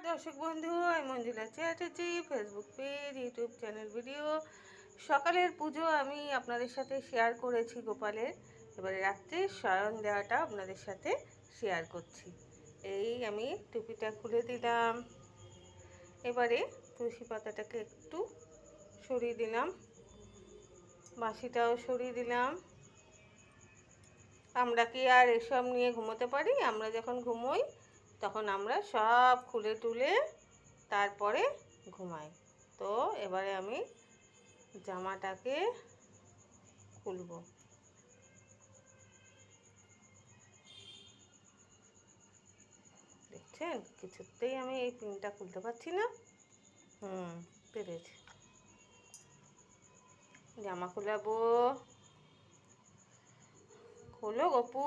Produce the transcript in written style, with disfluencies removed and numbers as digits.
দর্শক বন্ধু, আমি Manjula Chatterjee. Facebook page, YouTube channel video. সকালের পুজো আমি আপনাদের সাথে শেয়ার করেছি গোপালের। এবারে রাত্রে শয়ন দেওয়াটা আপনাদের সাথে শেয়ার করছি। এই আমি টুপিটা খুলে দিলাম। এবারে তুলসী পাতাটাকে একটু সরিয়ে দিলাম, বাঁশিটাও সরিয়ে দিলাম। আমরা কি আর এসব নিয়ে ঘুমোতে পারি? আমরা যখন ঘুমোই তখন আমরা সব খুলে টুলে তারপরে ঘুমাই। তো এবারে আমি জামাটাকে খুলব। দেখছেন, কিছুতেই আমি এই পিনটা খুলতে পারছি না। পেরেছি। জামা খোলাবো। খোলো গপু।